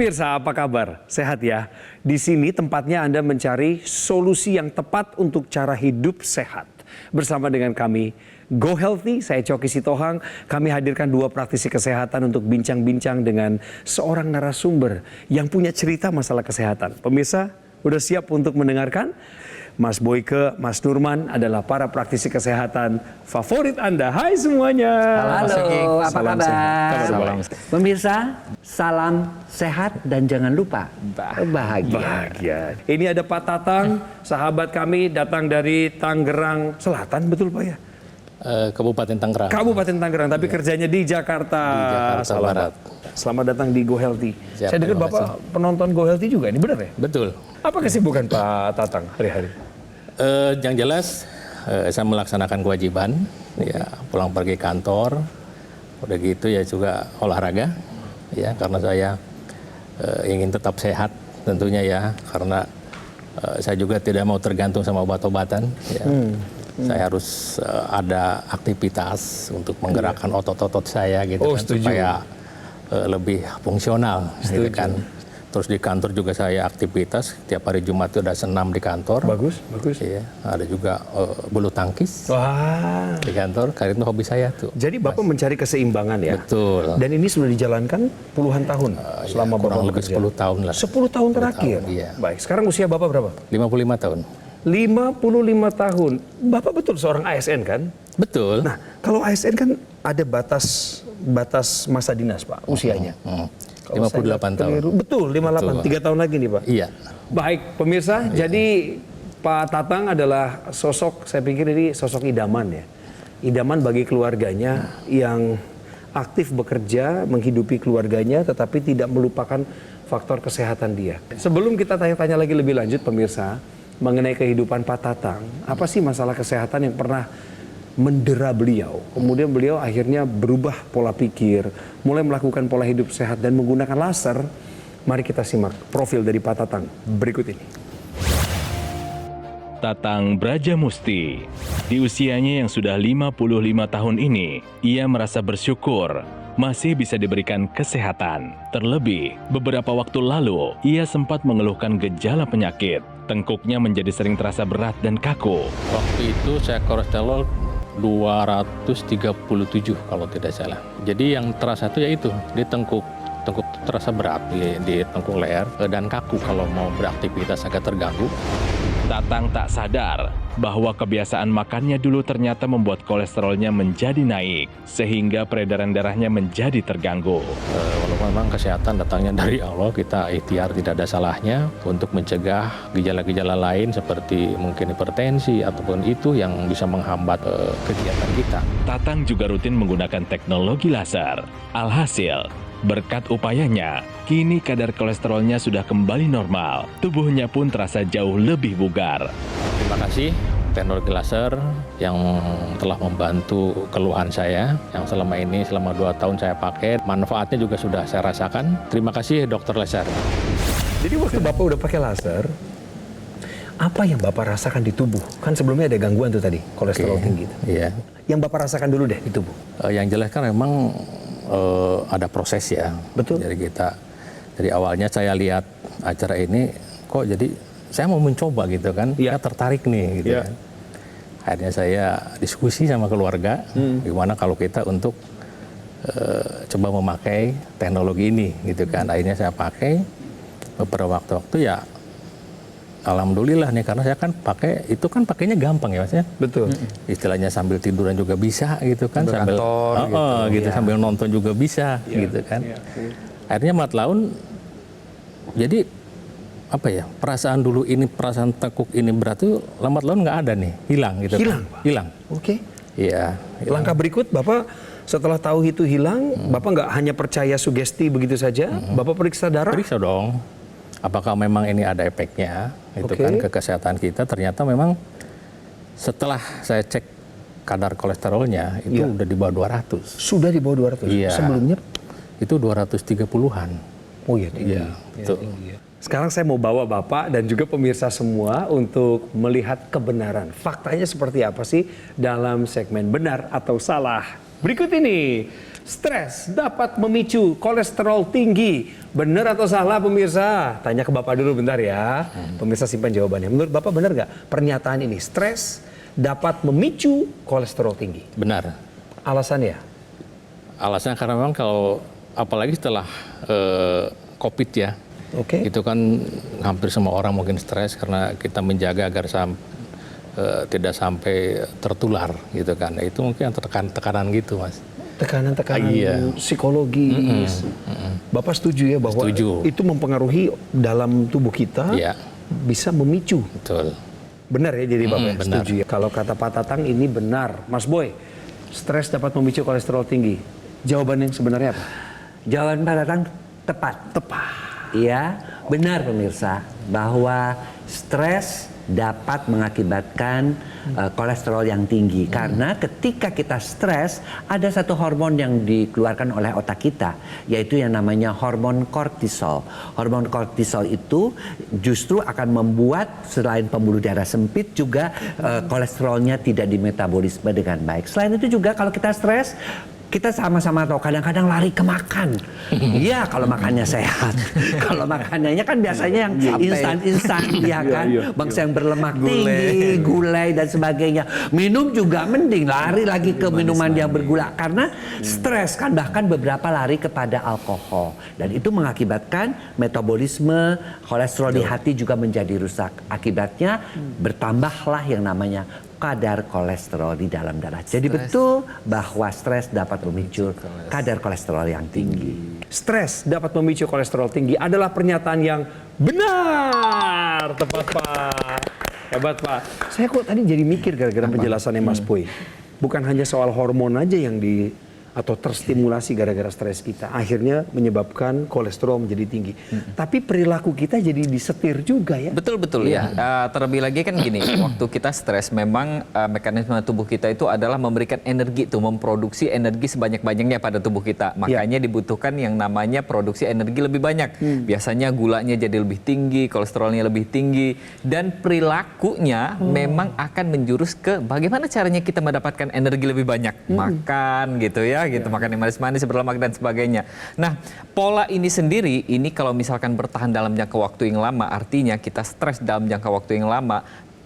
Pemirsa, apa kabar? Sehat ya? Di sini tempatnya Anda mencari solusi yang tepat untuk cara hidup sehat. Bersama dengan kami, Go Healthy, saya Coki Sitohang. Kami hadirkan dua praktisi kesehatan untuk bincang-bincang dengan seorang narasumber yang punya cerita masalah kesehatan. Pemirsa, udah siap untuk mendengarkan? Mas Boyke, Mas Nurman adalah para praktisi kesehatan favorit Anda. Hai semuanya. Halo, apa Salam kabar? sehat. Salam. Pemirsa, salam sehat dan jangan lupa bahagia. Bahagia. Ini ada Pak Tatang, sahabat kami datang dari Tangerang Selatan, betul Pak ya? Kabupaten Tangerang. Kabupaten Tangerang, tapi kerjanya di Jakarta. Di Jakarta Barat. Selamat datang di Go Healthy. Siap, Saya dengar terima Bapak penonton Go Healthy juga, ini benar ya? Betul. Apa kesibukan Pak Tatang hari-hari? Yang jelas saya melaksanakan kewajiban, ya pulang pergi kantor, udah gitu ya juga olahraga, ya karena saya ingin tetap sehat tentunya ya, karena saya juga tidak mau tergantung sama obat-obatan. Ya. Saya harus ada aktivitas untuk menggerakkan otot-otot saya gitu kan, supaya lebih fungsional, gitu kan. Terus di kantor juga saya aktivitas, tiap hari Jumat itu ada senam di kantor. Bagus, bagus. Iya, ada juga bulu tangkis. Wah. Di kantor, karena itu hobi saya tuh. Jadi Bapak mencari keseimbangan ya? Betul. Dan ini sudah dijalankan puluhan tahun selama kurang Bapak lebih bekerja? 10 tahun lah. 10 tahun terakhir? tahun, iya. Baik, sekarang usia Bapak berapa? 55 tahun. 55 tahun. Bapak betul seorang ASN kan? Betul. Nah, kalau ASN kan ada batas masa dinas Pak, usianya. Kalau 58 tahun. Betul, 58. 3 tahun lagi nih Pak. Iya. Baik, pemirsa, jadi Pak Tatang adalah sosok, saya pikir ini sosok idaman ya. Idaman bagi keluarganya yang aktif bekerja, menghidupi keluarganya, tetapi tidak melupakan faktor kesehatan dia. Sebelum kita tanya-tanya lagi lebih lanjut pemirsa, mengenai kehidupan Pak Tatang, apa sih masalah kesehatan yang pernah mendera beliau? Kemudian beliau akhirnya berubah pola pikir, mulai melakukan pola hidup sehat dan menggunakan laser. Mari kita simak profil dari Pak Tatang berikut ini. Tatang Brajamusti. Di usianya yang sudah 55 tahun ini, ia merasa bersyukur masih bisa diberikan kesehatan. Terlebih, beberapa waktu lalu, ia sempat mengeluhkan gejala penyakit. Tengkuknya menjadi sering terasa berat dan kaku. Waktu itu saya kolesterol 237 kalau tidak salah. Jadi yang terasa itu yaitu di tengkuk terasa berat di tengkuk leher dan kaku kalau mau beraktivitas agak terganggu. Tatang tak sadar bahwa kebiasaan makannya dulu ternyata membuat kolesterolnya menjadi naik, sehingga peredaran darahnya menjadi terganggu. Walaupun memang kesehatan datangnya dari Allah, kita ikhtiar tidak ada salahnya untuk mencegah gejala-gejala lain seperti mungkin hipertensi ataupun itu yang bisa menghambat kegiatan kita. Tatang juga rutin menggunakan teknologi laser. Alhasil, berkat upayanya, kini kadar kolesterolnya sudah kembali normal. Tubuhnya pun terasa jauh lebih bugar. Terima kasih teknologi laser yang telah membantu keluhan saya yang selama 2 tahun saya pakai. Manfaatnya juga sudah saya rasakan. Terima kasih dokter laser. Jadi waktu Bapak udah pakai laser, apa yang Bapak rasakan di tubuh? Kan sebelumnya ada gangguan tuh tadi, kolesterol tinggi. Iya. Yang Bapak rasakan dulu deh di tubuh. Yang jelas kan memang ada proses ya. Betul. Jadi awalnya saya lihat acara ini, kok jadi saya mau mencoba gitu kan, saya tertarik nih gitu kan. Akhirnya saya diskusi sama keluarga, gimana kalau kita untuk coba memakai teknologi ini gitu kan. Akhirnya saya pakai beberapa waktu-waktu ya. Alhamdulillah nih, karena saya kan pakainya gampang ya Mas ya. Betul. Istilahnya sambil tiduran juga bisa gitu kan, sambil kantor, gitu, sambil nonton juga bisa gitu kan. Akhirnya lambat laun jadi apa ya, perasaan dulu ini, perasaan tekuk ini berat itu lambat laun nggak ada nih, hilang gitu. Hilang. Oke. Iya. Langkah berikut Bapak setelah tahu itu hilang, Bapak nggak hanya percaya sugesti begitu saja, Bapak periksa darah? Periksa dong. Apakah memang ini ada efeknya itu kan ke kesehatan kita. Ternyata memang setelah saya cek kadar kolesterolnya itu udah di bawah 200. Sudah di bawah 200? Iya. Sebelumnya? Itu 230-an. Oh iya, tinggi. Iya, betul. Sekarang saya mau bawa Bapak dan juga pemirsa semua untuk melihat kebenaran. Faktanya seperti apa sih dalam segmen benar atau salah. Berikut ini. Stres dapat memicu kolesterol tinggi. Benar atau salah pemirsa? Tanya ke Bapak dulu bentar ya. Pemirsa simpan jawabannya. Menurut Bapak benar nggak pernyataan ini? Stres dapat memicu kolesterol tinggi. Benar. Alasannya? Alasannya karena memang kalau apalagi setelah COVID ya, Oke. itu kan hampir semua orang mungkin stres karena kita menjaga agar tidak sampai tertular gitu kan. Itu mungkin tekanan gitu, Mas. Tekanan-tekanan Iya. psikologis. Bapak setuju ya bahwa Setuju. itu mempengaruhi dalam tubuh kita, Iya. bisa memicu. Betul. Benar ya, jadi Bapak ya? benar. Setuju ya. Kalau kata Pak Tatang ini benar. Mas Boy, stres dapat memicu kolesterol tinggi. Jawaban yang sebenarnya apa? Jawaban Pak Tatang tepat. Tepat. Ya, benar pemirsa bahwa stres dapat mengakibatkan kolesterol yang tinggi. Karena ketika kita stres, ada satu hormon yang dikeluarkan oleh otak kita, yaitu yang namanya hormon kortisol. Hormon kortisol itu justru akan membuat selain pembuluh darah sempit juga kolesterolnya tidak dimetabolisme dengan baik. Selain itu juga kalau kita stres, kita sama-sama tahu kadang-kadang lari ke makan. Iya kalau makannya sehat. Kalau makanannya kan biasanya yang instan-instan ya kan. Bangsa yang berlemak tinggi, gulai dan sebagainya. Minum juga mending lari lagi ke minuman yang bergula karena stres kan, bahkan beberapa lari kepada alkohol dan itu mengakibatkan metabolisme kolesterol di hati juga menjadi rusak. Akibatnya bertambahlah yang namanya kadar kolesterol di dalam darah. Jadi betul bahwa stres dapat memicu kadar kolesterol yang tinggi. Stres dapat memicu kolesterol tinggi adalah pernyataan yang benar. Tepat Pak. Hebat Pak. Saya kok tadi jadi mikir gara-gara penjelasannya Mas Boy. Bukan hanya soal hormon aja yang atau terstimulasi gara-gara stres kita. Akhirnya menyebabkan kolesterol menjadi tinggi. Tapi perilaku kita jadi disetir juga ya. Betul ya. Terlebih lagi kan gini, waktu kita stres memang mekanisme tubuh kita itu adalah memberikan energi tuh, memproduksi energi sebanyak-banyaknya pada tubuh kita. Makanya dibutuhkan yang namanya produksi energi lebih banyak. Biasanya gulanya jadi lebih tinggi, kolesterolnya lebih tinggi, dan perilakunya memang akan menjurus ke bagaimana caranya kita mendapatkan energi lebih banyak. Makan gitu ya. Gitu, makan yang manis-manis, berlemak dan sebagainya. Nah, pola ini sendiri, ini kalau misalkan bertahan dalam jangka waktu yang lama, artinya kita stres dalam jangka waktu yang lama,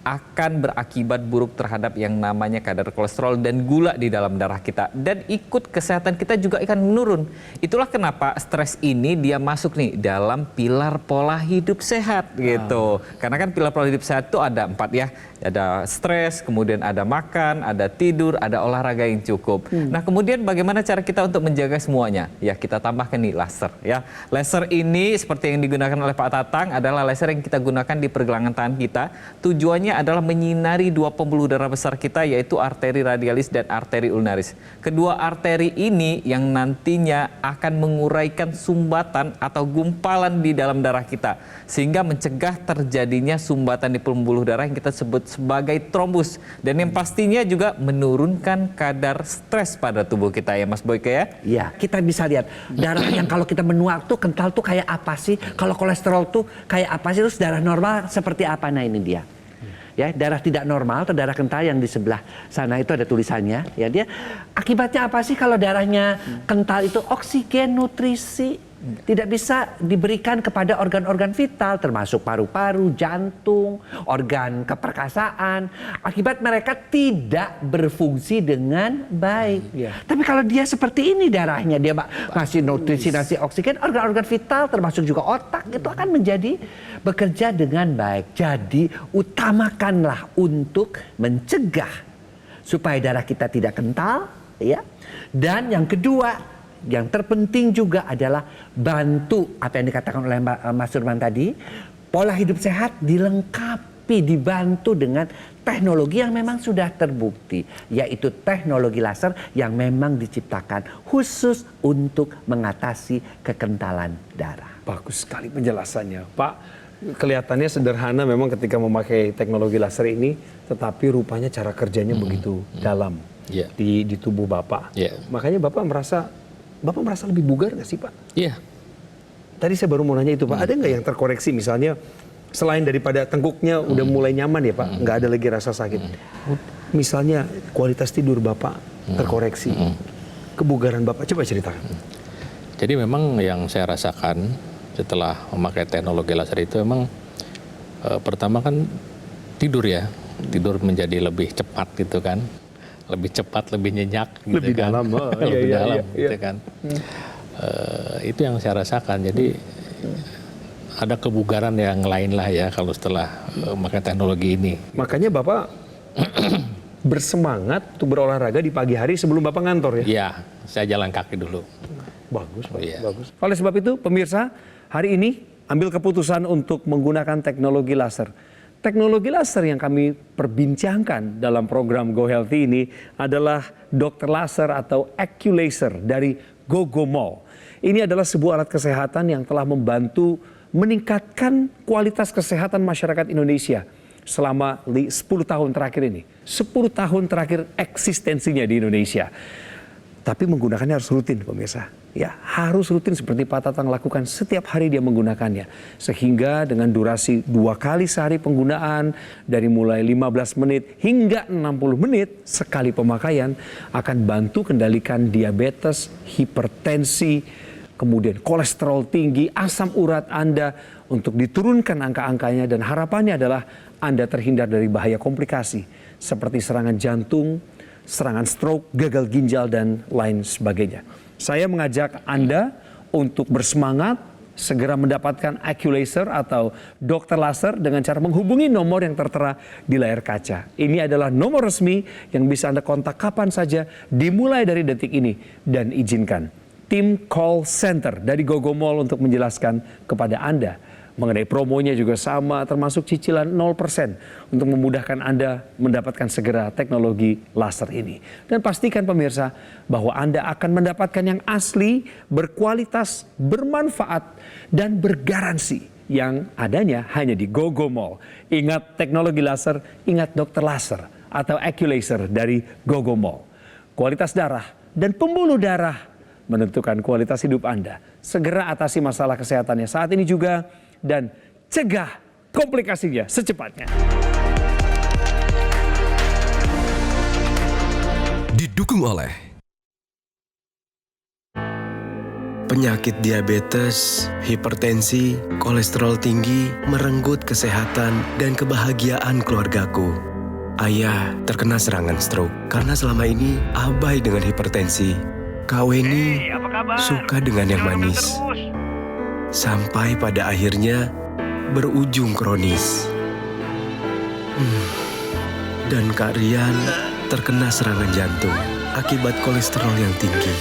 akan berakibat buruk terhadap yang namanya kadar kolesterol dan gula di dalam darah kita. Dan ikut kesehatan kita juga akan menurun. Itulah kenapa stres ini dia masuk nih dalam pilar pola hidup sehat gitu. Karena kan pilar pola hidup sehat itu ada 4 ya. Ada stres, kemudian ada makan, ada tidur, ada olahraga yang cukup. Nah kemudian bagaimana cara kita untuk menjaga semuanya? Ya kita tambahkan nih laser ya. Laser ini seperti yang digunakan oleh Pak Tatang adalah laser yang kita gunakan di pergelangan tangan kita. Tujuannya adalah menyinari 2 pembuluh darah besar kita yaitu arteri radialis dan arteri ulnaris. Kedua arteri ini yang nantinya akan menguraikan sumbatan atau gumpalan di dalam darah kita. Sehingga mencegah terjadinya sumbatan di pembuluh darah yang kita sebut sebagai trombus. Dan yang pastinya juga menurunkan kadar stres pada tubuh kita ya Mas Boyke ya? Iya, kita bisa lihat darah yang kalau kita menua tuh kental tuh kayak apa sih? Kalau kolesterol tuh kayak apa sih? Terus darah normal seperti apa? Nah ini dia. Ya, darah tidak normal atau darah kental yang di sebelah sana itu ada tulisannya. Ya, dia akibatnya apa sih kalau darahnya kental itu? Oksigen, nutrisi tidak bisa diberikan kepada organ-organ vital termasuk paru-paru, jantung, organ keperkasaan. Akibat mereka tidak berfungsi dengan baik. Tapi kalau dia seperti ini darahnya, dia ngasih nutrisi, ngasih oksigen, organ-organ vital termasuk juga otak itu akan menjadi bekerja dengan baik. Jadi utamakanlah untuk mencegah supaya darah kita tidak kental, ya. Dan yang kedua, yang terpenting juga adalah bantu apa yang dikatakan oleh Mas Surman tadi, pola hidup sehat dilengkapi, dibantu dengan teknologi yang memang sudah terbukti, yaitu teknologi laser yang memang diciptakan khusus untuk mengatasi kekentalan darah. Bagus sekali penjelasannya, Pak. Kelihatannya sederhana memang ketika memakai teknologi laser ini, tetapi rupanya cara kerjanya begitu dalam di tubuh Bapak. Makanya Bapak merasa lebih bugar nggak sih Pak? Iya. Tadi saya baru mau nanya itu Pak, ada nggak yang terkoreksi misalnya selain daripada tengkuknya udah mulai nyaman ya Pak, nggak ada lagi rasa sakit. Misalnya kualitas tidur Bapak terkoreksi. kebugaran Bapak? Coba ceritakan. Jadi memang yang saya rasakan setelah memakai teknologi laser itu memang pertama kan tidur tidur menjadi lebih cepat gitu kan, lebih cepat, lebih nyenyak gitu Lebih kan. dalam, Lebih iya, dalam iya. gitu kan. Itu yang saya rasakan. Jadi ada kebugaran yang lain lah ya kalau setelah memakai teknologi ini. Makanya Bapak bersemangat untuk berolahraga di pagi hari sebelum Bapak ngantor ya? Iya, saya jalan kaki dulu. Bagus, Iya. bagus. Oleh sebab itu, pemirsa, hari ini ambil keputusan untuk menggunakan teknologi laser. Teknologi laser yang kami perbincangkan dalam program Go Healthy ini adalah dokter laser atau Acculaser dari Gogomall. Ini adalah sebuah alat kesehatan yang telah membantu meningkatkan kualitas kesehatan masyarakat Indonesia selama 10 tahun terakhir ini. 10 tahun terakhir eksistensinya di Indonesia. Tapi menggunakannya harus rutin, pemirsa. Ya, harus rutin seperti Pak Tatang lakukan setiap hari dia menggunakannya. Sehingga dengan durasi 2 kali sehari penggunaan, dari mulai 15 menit hingga 60 menit sekali pemakaian, akan bantu kendalikan diabetes, hipertensi, kemudian kolesterol tinggi, asam urat Anda untuk diturunkan angka-angkanya, dan harapannya adalah Anda terhindar dari bahaya komplikasi seperti serangan jantung, serangan stroke, gagal ginjal, dan lain sebagainya. Saya mengajak Anda untuk bersemangat, segera mendapatkan Acculaser atau dokter laser dengan cara menghubungi nomor yang tertera di layar kaca. Ini adalah nomor resmi yang bisa Anda kontak kapan saja dimulai dari detik ini, dan izinkan tim call center dari Gogomall untuk menjelaskan kepada Anda mengenai promonya juga sama, termasuk cicilan 0% untuk memudahkan Anda mendapatkan segera teknologi laser ini. Dan pastikan pemirsa bahwa Anda akan mendapatkan yang asli, berkualitas, bermanfaat, dan bergaransi yang adanya hanya di Gogomall. Ingat teknologi laser, ingat dokter laser atau Acculaser dari Gogomall. Kualitas darah dan pembuluh darah menentukan kualitas hidup Anda. Segera atasi masalah kesehatannya saat ini juga, dan cegah komplikasinya secepatnya. Didukung oleh penyakit diabetes, hipertensi, kolesterol tinggi, merenggut kesehatan dan kebahagiaan keluargaku. Ayah terkena serangan stroke karena selama ini abai dengan hipertensi. Kak Weni suka dengan yang manis. Sampai pada akhirnya berujung kronis. Dan Kak Rian terkena serangan jantung akibat kolesterol yang tinggi.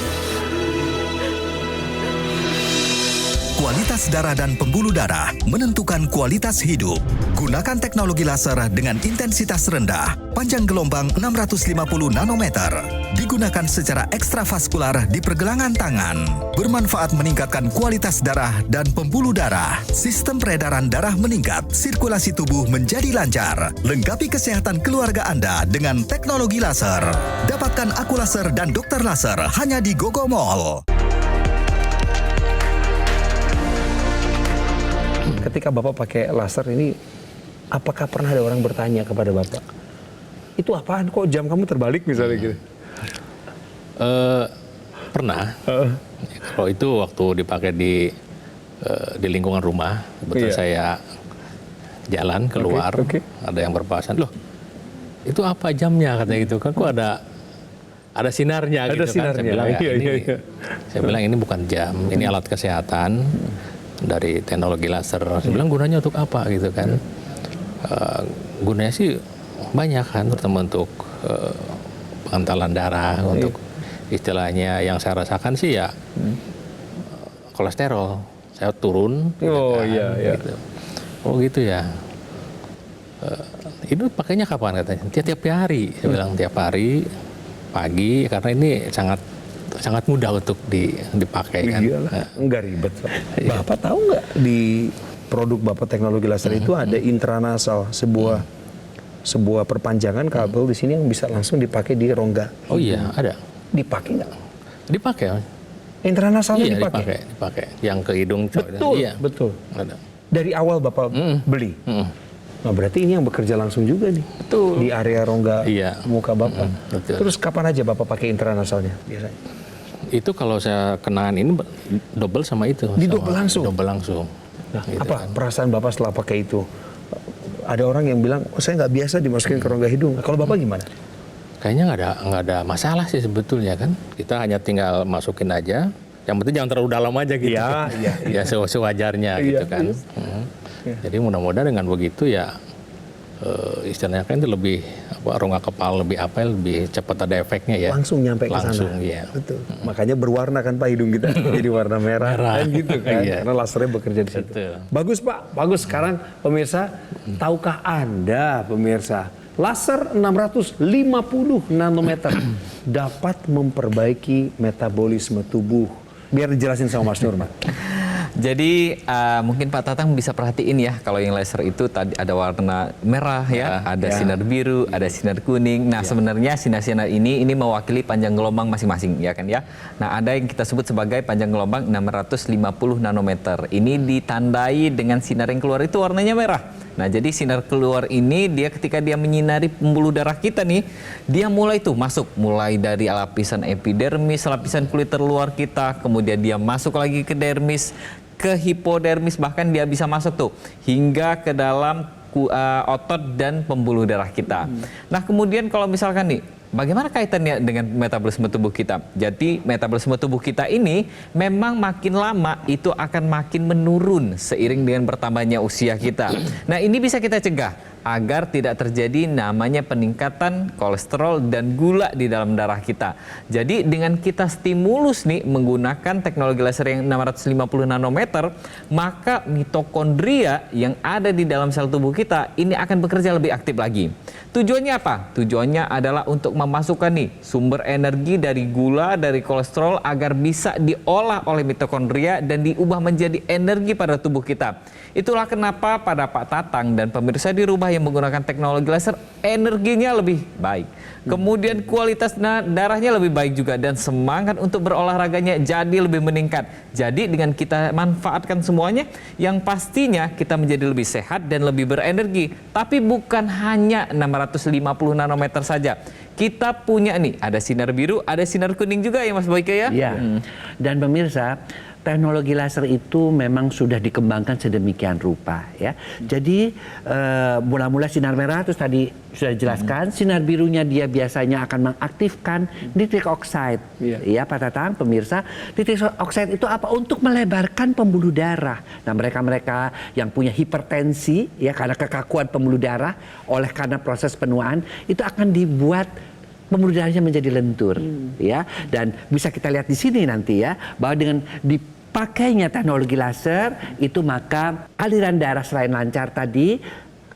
Kualitas darah dan pembuluh darah menentukan kualitas hidup. Gunakan teknologi laser dengan intensitas rendah, panjang gelombang 650 nanometer. Digunakan secara ekstravaskular di pergelangan tangan. Bermanfaat meningkatkan kualitas darah dan pembuluh darah. Sistem peredaran darah meningkat, sirkulasi tubuh menjadi lancar. Lengkapi kesehatan keluarga Anda dengan teknologi laser. Dapatkan Acculaser dan dokter laser hanya di Gogomall. Ketika Bapak pakai laser ini, apakah pernah ada orang bertanya kepada Bapak, itu apaan kok jam kamu terbalik misalnya gitu? Pernah. Kalau itu waktu dipakai di lingkungan rumah, kebetulan Iya. saya jalan keluar, Oke. ada yang berpapasan, loh itu apa jamnya katanya gitu kan, kok ada sinarnya Ada gitu kan. sinarnya. Saya bilang, Iya. saya bilang ini bukan jam, ini alat kesehatan dari teknologi laser. Saya bilang gunanya untuk apa gitu kan? Gunanya sih banyak kan, terutama untuk pengantalan darah, untuk istilahnya yang saya rasakan sih ya kolesterol saya turun. Oh, kan, iya. gitu. Oh gitu ya. Itu pakainya kapan katanya? Tiap hari. Saya bilang tiap hari pagi, karena ini sangat mudah untuk dipakai kan. Iyalah, enggak ribet. Pak. Bapak tahu nggak di produk Bapak teknologi laser itu ada intranasal, sebuah perpanjangan kabel di sini yang bisa langsung dipakai di rongga. Oh iya, ada. Dipakai nggak? Dipakai. Internasalnya Iya, dipakai? dipakai. Yang ke hidung. Betul, Iya. betul. Ada. Dari awal Bapak beli? Nah berarti ini yang bekerja langsung juga nih. Betul. Di area rongga Iya. muka Bapak. Betul. Terus kapan aja Bapak pakai intranasalnya biasanya? Itu kalau saya kenangan ini double sama itu. Didouble langsung? Double langsung. Nah, Gitu apa kan. perasaan Bapak setelah pakai itu? Ada orang yang bilang, oh saya nggak biasa dimasukin ke rongga hidung. Kalau Bapak gimana? Kayaknya nggak ada masalah sih sebetulnya kan. Kita hanya tinggal masukin aja. Yang penting jangan terlalu dalam aja gitu. Iya, iya, Ya sewajarnya Iya, gitu kan. iya. Jadi mudah-mudahan dengan begitu ya istilahnya kan itu lebih rongga kepala lebih cepat ada efeknya ya. Langsung nyampe ke sana. Langsung, iya. Betul. Makanya berwarna kan Pak hidung kita jadi warna merah. Kan gitu kan. Iya. Karena lasernya bekerja di situ. Betul. Bagus Pak, bagus. Sekarang pemirsa, tahukah Anda pemirsa, laser 650 nanometer dapat memperbaiki metabolisme tubuh. Biar dijelasin sama Mas Nur, Pak. Jadi mungkin Pak Tatang bisa perhatiin ya, kalau yang laser itu tadi ada warna merah ya, ada sinar biru, ada sinar kuning. Nah sebenarnya sinar-sinar ini mewakili panjang gelombang masing-masing ya kan ya. Nah ada yang kita sebut sebagai panjang gelombang 650 nanometer. Ini ditandai dengan sinar yang keluar itu warnanya merah. Nah jadi sinar keluar ini dia ketika dia menyinari pembuluh darah kita nih, dia mulai tuh masuk mulai dari lapisan epidermis, lapisan kulit terluar kita, kemudian dia masuk lagi ke dermis, ke hipodermis, bahkan dia bisa masuk tuh hingga ke dalam otot dan pembuluh darah kita. Nah kemudian kalau misalkan nih, bagaimana kaitannya dengan metabolisme tubuh kita? Jadi metabolisme tubuh kita ini memang makin lama itu akan makin menurun seiring dengan bertambahnya usia kita. Nah ini bisa kita cegah agar tidak terjadi namanya peningkatan kolesterol dan gula di dalam darah kita. Jadi dengan kita stimulus nih menggunakan teknologi laser yang 650 nanometer, maka mitokondria yang ada di dalam sel tubuh kita ini akan bekerja lebih aktif lagi. Tujuannya apa? Tujuannya adalah untuk memasukkan nih sumber energi dari gula, dari kolesterol agar bisa diolah oleh mitokondria dan diubah menjadi energi pada tubuh kita. Itulah kenapa pada Pak Tatang dan pemirsa di rumah yang menggunakan teknologi laser energinya lebih baik. Kemudian kualitas darahnya lebih baik juga dan semangat untuk berolahraganya jadi lebih meningkat. Jadi dengan kita manfaatkan semuanya, yang pastinya kita menjadi lebih sehat dan lebih berenergi. Tapi bukan hanya 650 nanometer saja. Kita punya nih, ada sinar biru, ada sinar kuning juga ya Mas Boyke ya? Iya. Dan pemirsa, teknologi laser itu memang sudah dikembangkan sedemikian rupa ya. Jadi mula-mula sinar merah terus tadi sudah dijelaskan, sinar birunya dia biasanya akan mengaktifkan nitric oxide. Ya Pak Tatang, pemirsa, nitric oxide itu apa? Untuk melebarkan pembuluh darah. Nah mereka-mereka yang punya hipertensi ya karena kekakuan pembuluh darah karena proses penuaan itu akan dibuat pembuluh darahnya menjadi lentur ya, dan bisa kita lihat di sini nanti ya bahwa dengan dipakainya teknologi laser itu maka aliran darah selain lancar tadi,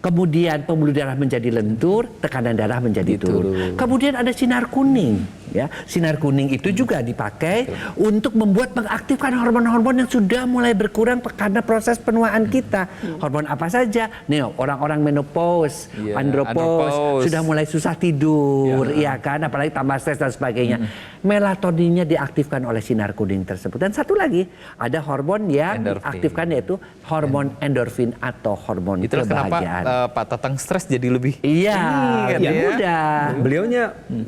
kemudian pembuluh darah menjadi lentur, tekanan darah menjadi turun. Kemudian ada sinar kuning ya. Sinar kuning itu juga dipakai untuk mengaktifkan hormon-hormon yang sudah mulai berkurang karena proses penuaan kita. Hormon apa saja? Nih, orang-orang menopause, andropause, sudah mulai susah tidur, ya kan, apalagi tambah stres dan sebagainya. Melatoninnya diaktifkan oleh sinar kuning tersebut. Dan satu lagi, ada hormon yang diaktifkan yaitu hormon endorfin atau hormon Itulah kebahagiaan. kenapa Pak Tatang stres jadi lebih Iya, kan ya? mudah. Beliaunya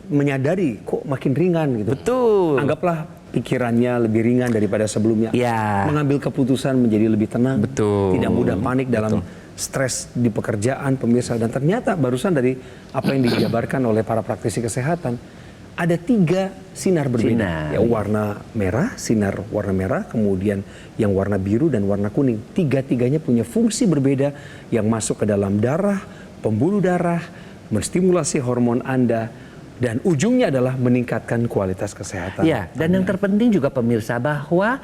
menyadari kok makin ringan gitu. Betul. Anggaplah pikirannya lebih ringan daripada sebelumnya. Ya. Mengambil keputusan menjadi lebih tenang. Betul. Tidak mudah panik dalam stres di pekerjaan pemirsa. Dan ternyata barusan dari apa yang dijabarkan oleh para praktisi kesehatan, ada 3 sinar berbeda. Ya, warna merah, sinar warna merah, kemudian yang warna biru dan warna kuning. 3-tiganya punya fungsi berbeda yang masuk ke dalam darah, pembuluh darah, menstimulasi hormon Anda, dan ujungnya adalah meningkatkan kualitas kesehatan. Ya, dan yang terpenting juga pemirsa bahwa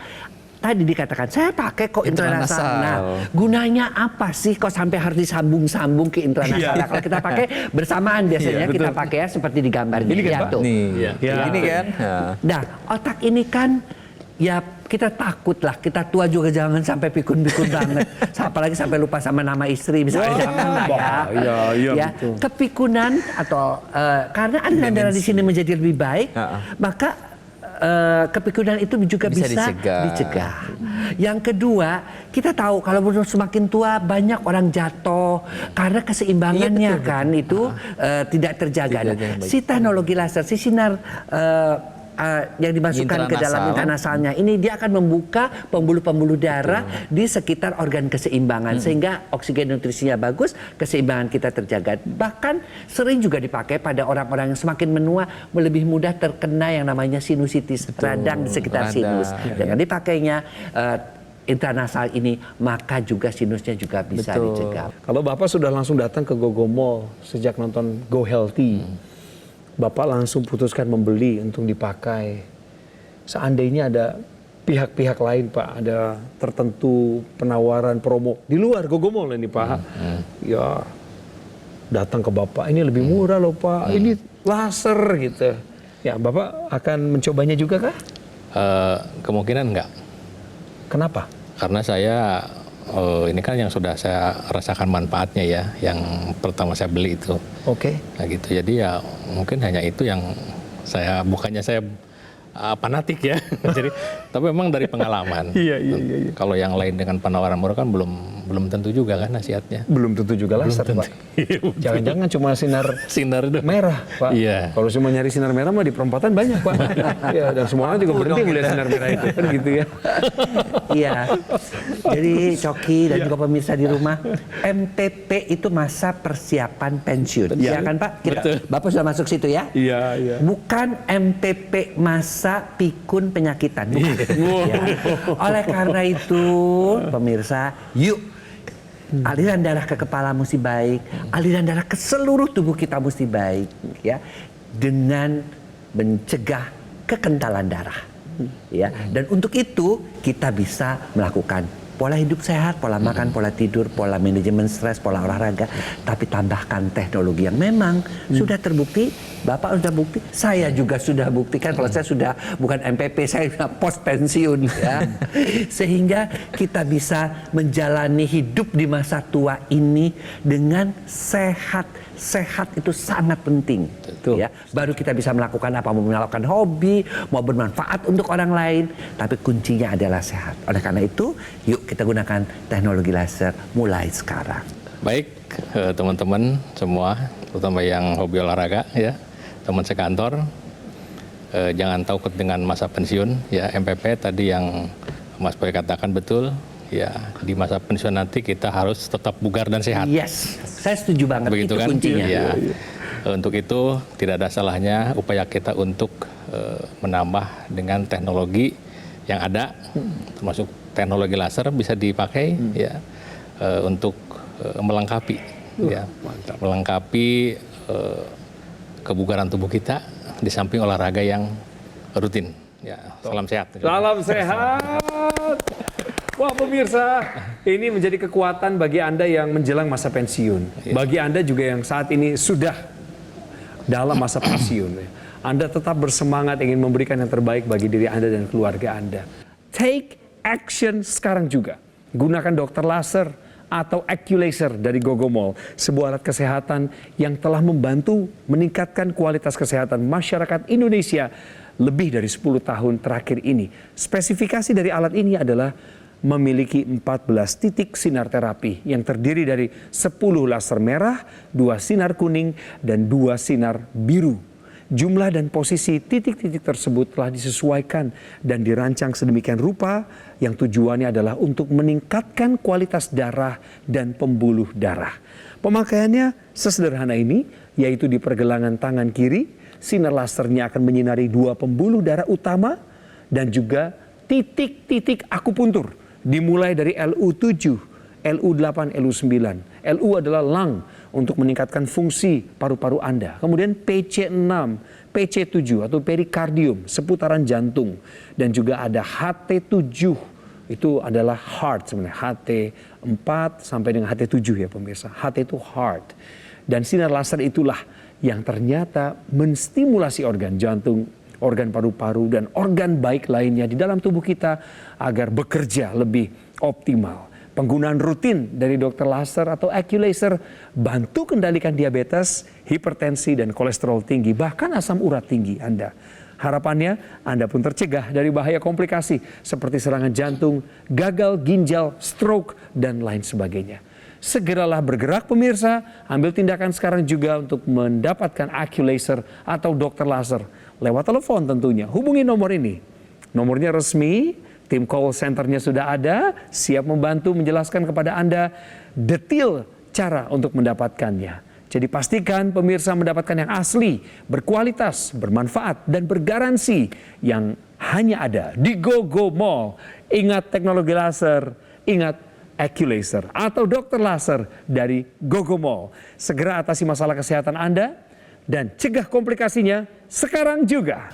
tadi dikatakan saya pakai kok indra nasal. Nah, gunanya apa sih kok sampai harus disambung-sambung ke indra nasal? Nah, kalau kita pakai bersamaan biasanya kita pakai ya seperti di gambar ini ya tuh. Ini kan. Nah, otak ini kan ya kita takut lah, kita tua juga jangan sampai pikun-pikun banget. Apalagi sampai lupa sama nama istri misalnya, jangan lah ya. Ya, kepikunan atau karena aliran darah di sini menjadi lebih baik, maka kepikunan itu juga bisa dicegah. Yang kedua, kita tahu kalau semakin tua banyak orang jatuh karena keseimbangannya itu tidak terjaga. Si teknologi laser, si sinar yang dimasukkan ke dalam intranasalnya ini dia akan membuka pembuluh-pembuluh darah di sekitar organ keseimbangan sehingga oksigen nutrisinya bagus, keseimbangan kita terjaga. Bahkan sering juga dipakai pada orang-orang yang semakin menua, lebih mudah terkena yang namanya sinusitis, radang di sekitar sinus. Dengan dipakainya intranasal ini, maka juga sinusnya juga bisa dicegah. Kalau Bapak sudah langsung datang ke Gogomall sejak nonton Go Healthy, Bapak langsung putuskan membeli untuk dipakai. Seandainya ada pihak-pihak lain Pak, ada tertentu penawaran promo di luar Gogomall ini Pak, ya datang ke Bapak, ini lebih murah loh Pak, ini laser gitu. Ya Bapak akan mencobanya juga kah? Kemungkinan enggak. Kenapa? Karena saya ini kan yang sudah saya rasakan manfaatnya ya, yang pertama saya beli itu. Oke. Nah gitu, jadi ya mungkin hanya itu yang saya, bukannya saya fanatik ya. Jadi, tapi memang dari pengalaman. Iya. Kalau yang lain dengan penawaran murah kan belum tentu juga kan nasihatnya. Belum tentu juga laser Pak. Jangan-jangan cuma sinar itu merah Pak. Iya. Kalau cuma nyari sinar merah mah di perempatan banyak Pak. Ya, dan semua orang juga berhenti melihat sinar merah itu kan gitu ya. Iya. Jadi Coki dan juga pemirsa di rumah, MPP itu masa persiapan pensiun. Iya kan Pak? Bapak sudah masuk situ ya? Iya. Bukan MPP masa pikun penyakitan. Bukan. Ya. Oleh karena itu, pemirsa, yuk aliran darah ke kepala mesti baik, aliran darah ke seluruh tubuh kita mesti baik, ya, dengan mencegah kekentalan darah, ya. Dan untuk itu kita bisa melakukan pola hidup sehat, pola makan, pola tidur, pola manajemen stres, pola olahraga, tapi tambahkan teknologi yang memang sudah terbukti. Bapak sudah bukti, saya juga sudah buktikan. Kalau saya sudah bukan MPP, saya sudah post pensiun, ya. Sehingga kita bisa menjalani hidup di masa tua ini dengan sehat. Sehat itu sangat penting, ya. Baru kita bisa melakukan apa, mau melakukan hobi, mau bermanfaat untuk orang lain, tapi kuncinya adalah sehat. Oleh karena itu, yuk kita gunakan teknologi laser mulai sekarang. Baik, teman-teman semua, terutama yang hobi olahraga ya, teman sekantor, jangan takut dengan masa pensiun ya. MPP tadi yang Mas Boy katakan betul. Ya, di masa pensiun nanti kita harus tetap bugar dan sehat. Yes, saya setuju banget. Begitu itu kan? kuncinya. Ya. Untuk itu tidak ada salahnya upaya kita untuk menambah dengan teknologi yang ada, termasuk teknologi laser bisa dipakai ya untuk melengkapi, ya, melengkapi kebugaran tubuh kita di samping olahraga yang rutin. Ya, salam sehat. Salam sehat. Wah pemirsa, ini menjadi kekuatan bagi Anda yang menjelang masa pensiun. Bagi Anda juga yang saat ini sudah dalam masa pensiun. Anda tetap bersemangat ingin memberikan yang terbaik bagi diri Anda dan keluarga Anda. Take action sekarang juga. Gunakan dokter laser atau Aculaser dari Gogomall, sebuah alat kesehatan yang telah membantu meningkatkan kualitas kesehatan masyarakat Indonesia lebih dari 10 tahun terakhir ini. Spesifikasi dari alat ini adalah memiliki 14 titik sinar terapi yang terdiri dari 10 laser merah, 2 sinar kuning, dan 2 sinar biru. Jumlah dan posisi titik-titik tersebut telah disesuaikan dan dirancang sedemikian rupa yang tujuannya adalah untuk meningkatkan kualitas darah dan pembuluh darah. Pemakaiannya sesederhana ini, yaitu di pergelangan tangan kiri, sinar lasernya akan menyinari 2 pembuluh darah utama dan juga titik-titik akupuntur. Dimulai dari LU7, LU8, LU9. LU adalah lung untuk meningkatkan fungsi paru-paru Anda. Kemudian PC6, PC7 atau perikardium, seputaran jantung. Dan juga ada HT7, itu adalah heart sebenarnya. HT4 sampai dengan HT7 ya pemirsa. HT itu heart. Dan sinar laser itulah yang ternyata menstimulasi organ jantung, organ paru-paru, dan organ baik lainnya di dalam tubuh kita agar bekerja lebih optimal. Penggunaan rutin dari dokter laser atau Aculaser bantu kendalikan diabetes, hipertensi, dan kolesterol tinggi, bahkan asam urat tinggi Anda. Harapannya Anda pun tercegah dari bahaya komplikasi seperti serangan jantung, gagal ginjal, stroke, dan lain sebagainya. Segeralah bergerak pemirsa, ambil tindakan sekarang juga untuk mendapatkan Aculaser atau dokter laser lewat telepon tentunya. Hubungi nomor ini. Nomornya resmi, tim call centernya sudah ada, siap membantu menjelaskan kepada Anda detail cara untuk mendapatkannya. Jadi pastikan pemirsa mendapatkan yang asli, berkualitas, bermanfaat, dan bergaransi yang hanya ada di GoGo Mall. Ingat teknologi laser, ingat AccuLaser atau dokter laser dari GoGo Mall. Segera atasi masalah kesehatan Anda dan cegah komplikasinya sekarang juga.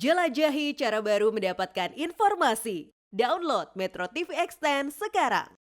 Jelajahi cara baru mendapatkan informasi. Download Metro TV Extend sekarang.